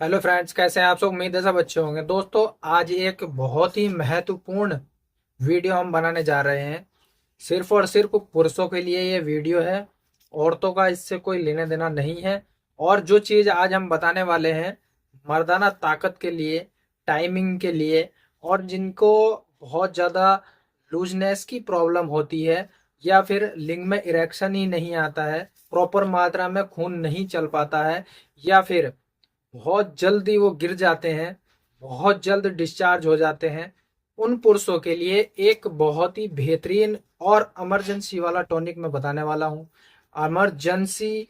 Hello friends, कैसे हैं आप सब। उम्मीद है सब अच्छे होंगे। दोस्तों, आज एक बहुत ही महत्वपूर्ण वीडियो हम बनाने जा रहे हैं। सिर्फ और सिर्फ पुरुषों के लिए ये वीडियो है। औरतों का इससे कोई लेना देना नहीं है। और जो चीज़ आज हम बताने वाले हैं, मर्दाना ताकत के लिए, टाइमिंग के लिए, और जिनको बहुत ज़्यादा लूजनेस की प्रॉब्लम होती है, या फिर लिंग में इरेक्शन ही नहीं आता है, प्रॉपर मात्रा में खून नहीं चल पाता है, या फिर बहुत जल्दी वो गिर जाते हैं, बहुत जल्द डिस्चार्ज हो जाते हैं, उन पुरुषों के लिए एक बहुत ही बेहतरीन और इमरजेंसी वाला टॉनिक मैं बताने वाला हूँ। इमरजेंसी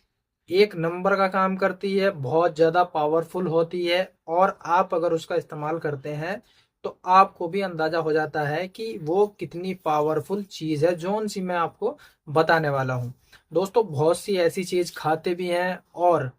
एक नंबर का काम करती है, बहुत ज़्यादा पावरफुल होती है, और आप अगर उसका इस्तेमाल करते हैं तो आपको भी अंदाज़ा हो जाता है कि वो कितनी पावरफुल चीज़ है जोन सी मैं आपको बताने वाला हूँ। दोस्तों, बहुत सी ऐसी चीज़ खाते भी हैं और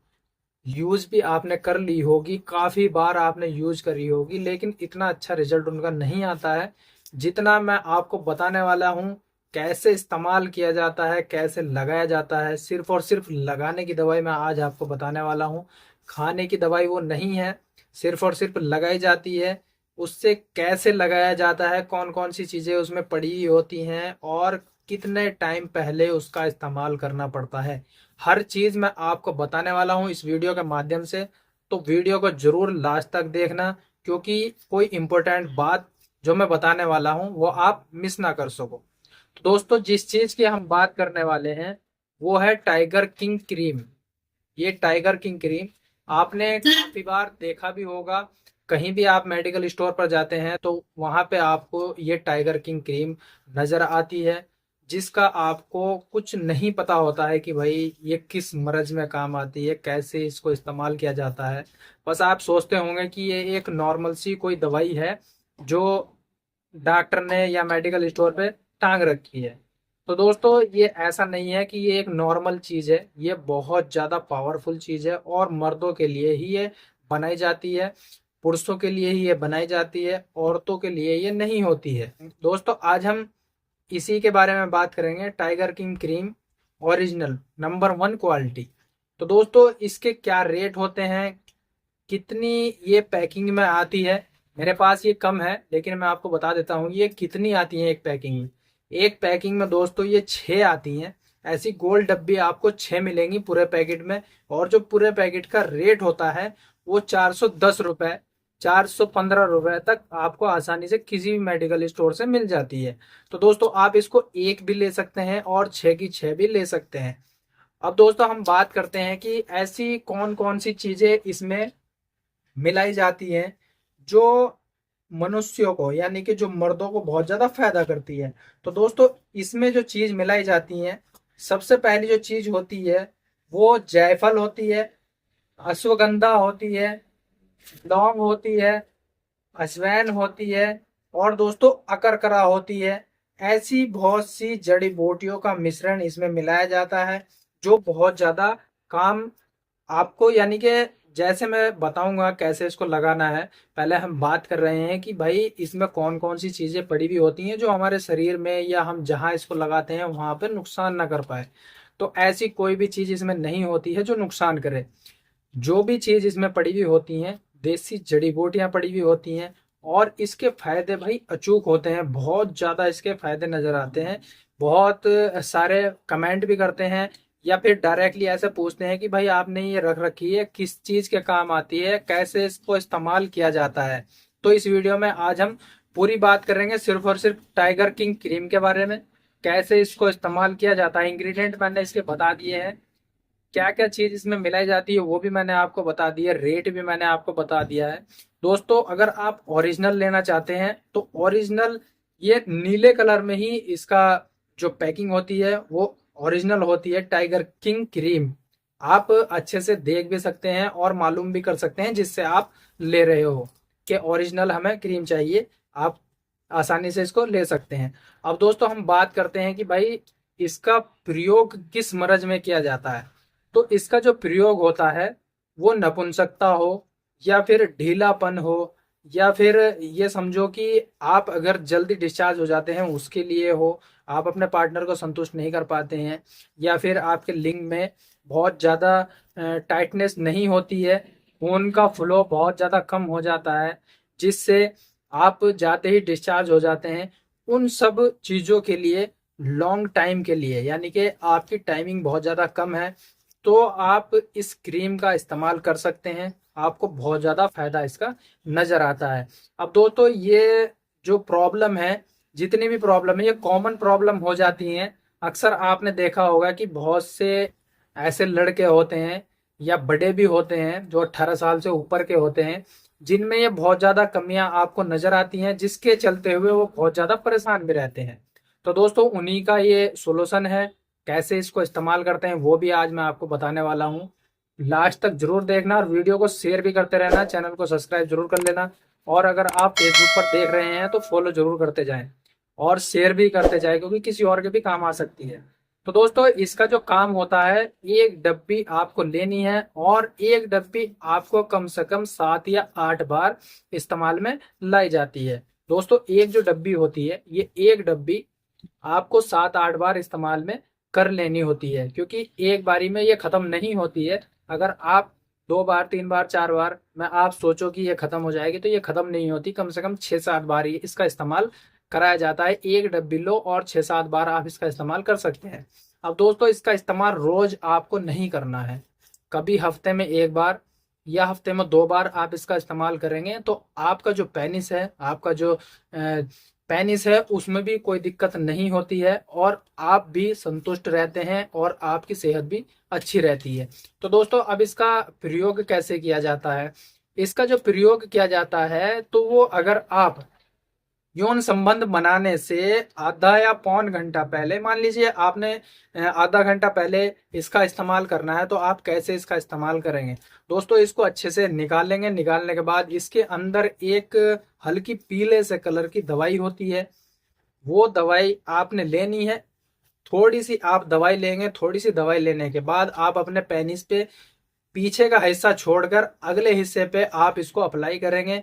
यूज भी आपने कर ली होगी, काफी बार आपने यूज करी होगी, लेकिन इतना अच्छा रिजल्ट उनका नहीं आता है जितना मैं आपको बताने वाला हूँ। कैसे इस्तेमाल किया जाता है, कैसे लगाया जाता है, सिर्फ और सिर्फ लगाने की दवाई मैं आज आपको बताने वाला हूँ। खाने की दवाई वो नहीं है, सिर्फ और सिर्फ लगाई जाती है। उससे कैसे लगाया जाता है, कौन कौन सी चीजें उसमें पड़ी होती हैं, और कितने टाइम पहले उसका इस्तेमाल करना पड़ता है, हर चीज मैं आपको बताने वाला हूं इस वीडियो के माध्यम से। तो वीडियो को जरूर लास्ट तक देखना, क्योंकि कोई इंपॉर्टेंट बात जो मैं बताने वाला हूं वो आप मिस ना कर सको। तो दोस्तों, जिस चीज की हम बात करने वाले हैं वो है टाइगर किंग क्रीम। ये टाइगर किंग क्रीम आपने काफी बार देखा भी होगा। कहीं भी आप मेडिकल स्टोर पर जाते हैं तो वहां पे आपको ये टाइगर किंग क्रीम नजर आती है, जिसका आपको कुछ नहीं पता होता है कि भाई ये किस मर्ज में काम आती है, कैसे इसको इस्तेमाल किया जाता है। बस आप सोचते होंगे कि ये एक नॉर्मल सी कोई दवाई है जो डॉक्टर ने या मेडिकल स्टोर पे टांग रखी है। तो दोस्तों, ये ऐसा नहीं है कि ये एक नॉर्मल चीज है, ये बहुत ज्यादा पावरफुल चीज है, और मर्दों के लिए ही ये बनाई जाती है, पुरुषों के लिए ही ये बनाई जाती है, औरतों के लिए ये नहीं होती है। दोस्तों, आज हम इसी के बारे में बात करेंगे, tiger king cream original number 1 quality. तो दोस्तों, इसके क्या रेट होते हैं, कितनी ये पैकिंग में आती है। मेरे पास ये कम है, लेकिन मैं आपको बता देता हूँ ये कितनी आती है एक पैकिंग में। एक पैकिंग में दोस्तों ये 6 आती हैं। ऐसी गोल डब्बी आपको 6 मिलेंगी पूरे पैकेट में। और जो पूरे पैकेट का रेट होता है वो 410 रुपये, 415 रुपये तक आपको आसानी से किसी भी मेडिकल स्टोर से मिल जाती है। तो दोस्तों, आप इसको एक भी ले सकते हैं और 6 की 6 भी ले सकते हैं। अब दोस्तों, हम बात करते हैं कि ऐसी कौन कौन सी चीजें इसमें मिलाई जाती हैं जो मनुष्यों को, यानी कि जो मर्दों को बहुत ज्यादा फायदा करती है। तो दोस्तों, इसमें जो चीज मिलाई जाती है, सबसे पहली जो चीज होती है वो जायफल होती है, अश्वगंधा होती है, लौंग होती है, अजवाइन होती है, और दोस्तों अकरकरा होती है। ऐसी बहुत सी जड़ी बूटियों का मिश्रण इसमें मिलाया जाता है, जो बहुत ज्यादा काम आपको, यानी कि जैसे मैं बताऊंगा कैसे इसको लगाना है। पहले हम बात कर रहे हैं कि भाई इसमें कौन कौन सी चीजें पड़ी हुई होती हैं जो हमारे शरीर में या हम जहां इसको लगाते हैं वहां पर नुकसान ना कर पाए। तो ऐसी कोई भी चीज इसमें नहीं होती है जो नुकसान करे। जो भी चीज इसमें पड़ी हुई होती हैं, देसी जड़ी बूटियां पड़ी हुई होती हैं। और इसके फायदे भाई अचूक होते हैं, बहुत ज्यादा इसके फायदे नजर आते हैं। बहुत सारे कमेंट भी करते हैं, या फिर डायरेक्टली ऐसे पूछते हैं कि भाई आपने ये रख रखी है, किस चीज के काम आती है, कैसे इसको इस्तेमाल किया जाता है। तो इस वीडियो में आज हम पूरी बात करेंगे सिर्फ और सिर्फ टाइगर किंग क्रीम के बारे में। कैसे इसको इस्तेमाल किया जाता है, इंग्रेडिएंट मैंने इसके बता दिए हैं, क्या क्या चीज इसमें मिलाई जाती है वो भी मैंने आपको बता दिया, रेट भी मैंने आपको बता दिया है। दोस्तों, अगर आप ओरिजिनल लेना चाहते हैं तो ओरिजिनल ये नीले कलर में ही इसका जो पैकिंग होती है वो ओरिजिनल होती है, टाइगर किंग क्रीम। आप अच्छे से देख भी सकते हैं और मालूम भी कर सकते हैं जिससे आप ले रहे हो कि ओरिजिनल हमें क्रीम चाहिए। आप आसानी से इसको ले सकते हैं। अब दोस्तों, हम बात करते हैं कि भाई इसका प्रयोग किस मर्ज में किया जाता है। तो इसका जो प्रयोग होता है वो नपुंसकता हो, या फिर ढीलापन हो, या फिर ये समझो कि आप अगर जल्दी डिस्चार्ज हो जाते हैं उसके लिए हो, आप अपने पार्टनर को संतुष्ट नहीं कर पाते हैं, या फिर आपके लिंग में बहुत ज़्यादा टाइटनेस नहीं होती है, खून का फ्लो बहुत ज़्यादा कम हो जाता है, जिससे आप जाते ही डिस्चार्ज हो जाते हैं। उन सब चीज़ों के लिए लॉन्ग टाइम के लिए, यानी कि आपकी टाइमिंग बहुत ज़्यादा कम है, तो आप इस क्रीम का इस्तेमाल कर सकते हैं। आपको बहुत ज़्यादा फायदा इसका नज़र आता है। अब दोस्तों, ये जो प्रॉब्लम है, जितनी भी प्रॉब्लम है, ये कॉमन प्रॉब्लम हो जाती हैं। अक्सर आपने देखा होगा कि बहुत से ऐसे लड़के होते हैं या बड़े भी होते हैं जो 18 साल से ऊपर के होते हैं, जिनमें ये बहुत ज़्यादा कमियां आपको नज़र आती हैं, जिसके चलते हुए वो बहुत ज़्यादा परेशान भी रहते हैं। तो दोस्तों, उन्हीं का ये सोल्यूशन है। कैसे इसको इस्तेमाल करते हैं वो भी आज मैं आपको बताने वाला हूँ। लास्ट तक जरूर देखना और वीडियो को शेयर भी करते रहना, चैनल को सब्सक्राइब जरूर कर लेना। और अगर आप फेसबुक पर देख रहे हैं तो फॉलो जरूर करते जाएं और शेयर भी करते जाएं, क्योंकि किसी और के भी काम आ सकती है। तो दोस्तों, इसका जो काम होता है, एक डब्बी आपको लेनी है और एक डब्बी आपको कम से कम 7 या 8 बार इस्तेमाल में लाई जाती है। दोस्तों, एक जो डब्बी होती है, ये एक डब्बी आपको 7-8 बार इस्तेमाल में कर लेनी होती है, क्योंकि एक बारी में ये खत्म नहीं होती है। अगर आप 2 बार, 3 बार, 4 बार में आप सोचो कि ये खत्म हो जाएगी, तो ये खत्म नहीं होती। कम से कम 6-7 बार ही इसका इस्तेमाल कराया जाता है। एक डब्बी लो और 6-7 बार आप इसका इस्तेमाल कर सकते हैं। अब दोस्तों, इसका इस्तेमाल रोज आपको नहीं करना है। कभी हफ्ते में 1 बार या हफ्ते में 2 बार आप इसका इस्तेमाल करेंगे तो आपका जो पेनिस है, आपका जो पेनिस है, उसमें भी कोई दिक्कत नहीं होती है और आप भी संतुष्ट रहते हैं और आपकी सेहत भी अच्छी रहती है। तो दोस्तों, अब इसका प्रयोग कैसे किया जाता है? इसका जो प्रयोग किया जाता है, तो वो अगर आप यौन संबंध बनाने से आधा या पौन घंटा पहले, मान लीजिए आपने आधा घंटा पहले इसका इस्तेमाल करना है, तो आप कैसे इसका इस्तेमाल करेंगे? दोस्तों, इसको अच्छे से निकालेंगे। निकालने के बाद इसके अंदर एक हल्की पीले से कलर की दवाई होती है, वो दवाई आपने लेनी है। थोड़ी सी आप दवाई लेंगे, थोड़ी सी दवाई लेने के बाद आप अपने पेनिस पे पीछे का हिस्सा छोड़कर अगले हिस्से पे आप इसको अप्लाई करेंगे।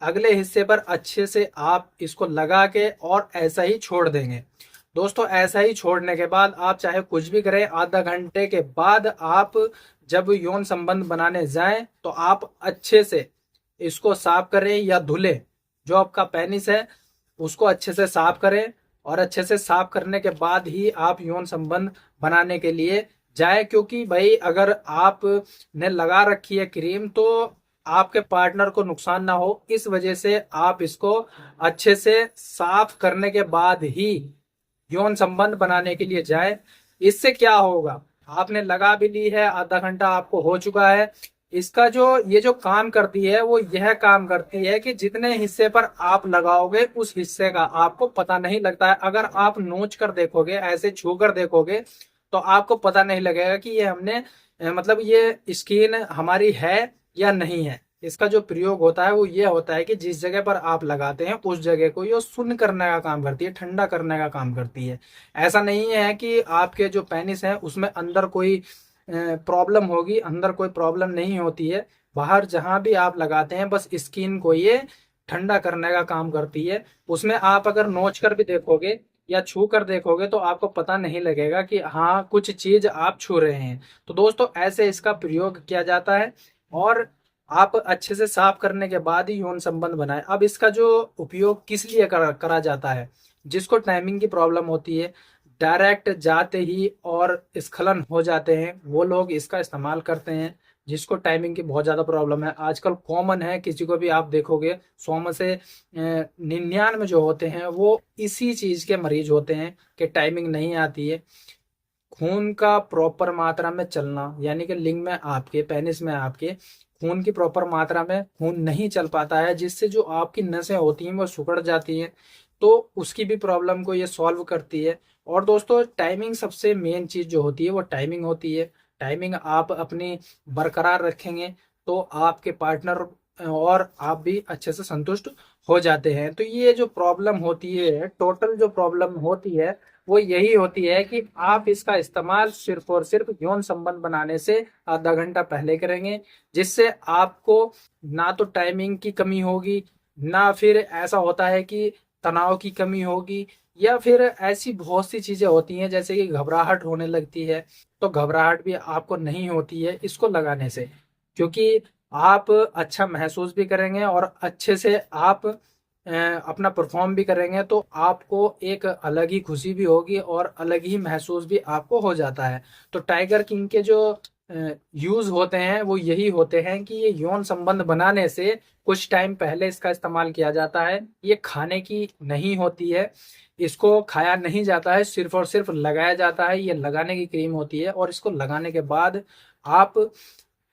अगले हिस्से पर अच्छे से आप इसको लगा के और ऐसा ही छोड़ देंगे। दोस्तों, ऐसा ही छोड़ने के बाद आप चाहे कुछ भी करें, आधा घंटे के बाद आप जब यौन संबंध बनाने जाएं तो आप अच्छे से इसको साफ करें या धुलें। जो आपका पेनिस है उसको अच्छे से साफ करें और अच्छे से साफ करने के बाद ही आप यौन संबंध बनाने के लिए जाए, क्योंकि भाई अगर आप ने लगा रखी है क्रीम तो आपके पार्टनर को नुकसान ना हो, इस वजह से आप इसको अच्छे से साफ करने के बाद ही यौन संबंध बनाने के लिए जाए। इससे क्या होगा, आपने लगा भी ली है, आधा घंटा आपको हो चुका है। इसका जो ये जो काम करती है, वो यह काम करती है कि जितने हिस्से पर आप लगाओगे उस हिस्से का आपको पता नहीं लगता है। अगर आप नोच कर देखोगे, ऐसे छू कर देखोगे, तो आपको पता नहीं लगेगा कि ये हमने मतलब ये स्किन हमारी है या नहीं है। इसका जो प्रयोग होता है वो ये होता है कि जिस जगह पर आप लगाते हैं उस जगह को ये सुन्न करने का काम करती है, ठंडा करने का काम करती है। ऐसा नहीं है कि आपके जो पेनिस है उसमें अंदर कोई प्रॉब्लम होगी, अंदर कोई प्रॉब्लम नहीं होती है। बाहर जहां भी आप लगाते हैं बस स्किन को ये ठंडा करने का काम करती है। उसमें आप अगर नोच कर भी देखोगे या छू कर देखोगे तो आपको पता नहीं लगेगा कि हाँ कुछ चीज आप छू रहे हैं। तो दोस्तों, ऐसे इसका प्रयोग किया जाता है और आप अच्छे से साफ करने के बाद ही यौन संबंध बनाए। अब इसका जो उपयोग किस लिए करा जाता है? जिसको टाइमिंग की प्रॉब्लम होती है, डायरेक्ट जाते ही और स्खलन हो जाते हैं, वो लोग इसका इस्तेमाल करते हैं। जिसको टाइमिंग की बहुत ज़्यादा प्रॉब्लम है, आजकल कॉमन है, किसी को भी आप देखोगे 100 में से 99 जो होते हैं वो इसी चीज़ के मरीज होते हैं कि टाइमिंग नहीं आती है। खून का प्रॉपर मात्रा में चलना, यानी कि लिंग में आपके, पेनिस में आपके खून की प्रॉपर मात्रा में खून नहीं चल पाता है, जिससे जो आपकी नसें होती हैं वो सिकुड़ जाती हैं। तो उसकी भी प्रॉब्लम को ये सॉल्व करती है। और दोस्तों, टाइमिंग सबसे मेन चीज़ जो होती है वो टाइमिंग होती है। टाइमिंग आप अपनी बरकरार रखेंगे तो आपके पार्टनर और आप भी अच्छे से संतुष्ट हो जाते हैं। तो ये जो प्रॉब्लम होती है, टोटल जो प्रॉब्लम होती है वो यही होती है कि आप इसका इस्तेमाल सिर्फ और सिर्फ यौन संबंध बनाने से आधा घंटा पहले करेंगे, जिससे आपको ना तो टाइमिंग की कमी होगी, ना फिर ऐसा होता है कि तनाव की कमी होगी, या फिर ऐसी बहुत सी चीजें होती हैं जैसे कि घबराहट होने लगती है। तो घबराहट भी आपको नहीं होती है इसको लगाने से, क्योंकि आप अच्छा महसूस भी करेंगे और अच्छे से आप अपना परफॉर्म भी करेंगे, तो आपको एक अलग ही खुशी भी होगी और अलग ही महसूस भी आपको हो जाता है। तो टाइगर किंग के जो यूज होते हैं वो यही होते हैं कि ये यौन संबंध बनाने से कुछ टाइम पहले इसका इस्तेमाल किया जाता है। ये खाने की नहीं होती है, इसको खाया नहीं जाता है, सिर्फ और सिर्फ लगाया जाता है। ये लगाने की क्रीम होती है और इसको लगाने के बाद आप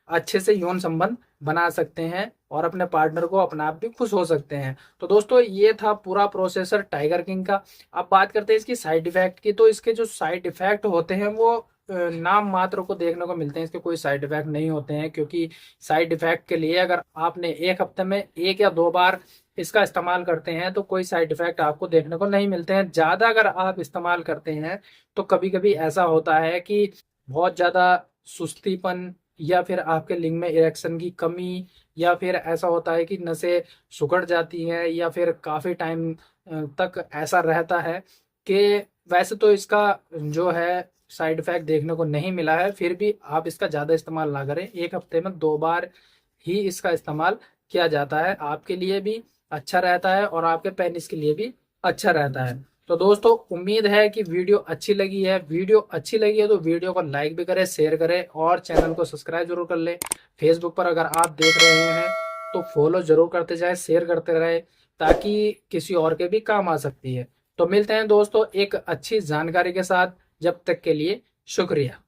अच्छे से यौन संबंध बना सकते हैं और अपने पार्टनर को अपना आप भी खुश हो सकते हैं। तो दोस्तों ये था पूरा प्रोसेसर टाइगर किंग का। अब बात करते हैं इसकी साइड इफेक्ट की। तो इसके जो साइड इफेक्ट होते हैं वो नाम मात्र को देखने को मिलते हैं, इसके कोई साइड इफेक्ट नहीं होते हैं। क्योंकि साइड इफेक्ट के लिए अगर आपने एक हफ्ते में 1 या 2 बार इसका इस्तेमाल करते हैं तो कोई साइड इफेक्ट आपको देखने को नहीं मिलते हैं। ज़्यादा अगर आप इस्तेमाल करते हैं तो कभी कभी ऐसा होता है कि बहुत ज़्यादा सुस्तीपन, या फिर आपके लिंग में इरेक्शन की कमी, या फिर ऐसा होता है कि नसें सिकुड़ जाती हैं, या फिर काफ़ी टाइम तक ऐसा रहता है कि वैसे तो इसका जो है साइड इफेक्ट देखने को नहीं मिला है। फिर भी आप इसका ज़्यादा इस्तेमाल ना करें, 1 हफ्ते में 2 बार ही इसका इस्तेमाल किया जाता है। आपके लिए भी अच्छा रहता है और आपके पेनिस के लिए भी अच्छा रहता है। तो दोस्तों उम्मीद है कि वीडियो अच्छी लगी है। वीडियो अच्छी लगी है तो वीडियो को लाइक भी करें, शेयर करें और चैनल को सब्सक्राइब जरूर कर लें। फेसबुक पर अगर आप देख रहे हैं तो फॉलो जरूर करते जाएं, शेयर करते रहे, ताकि किसी और के भी काम आ सकती है। तो मिलते हैं दोस्तों एक अच्छी जानकारी के साथ, जब तक के लिए शुक्रिया।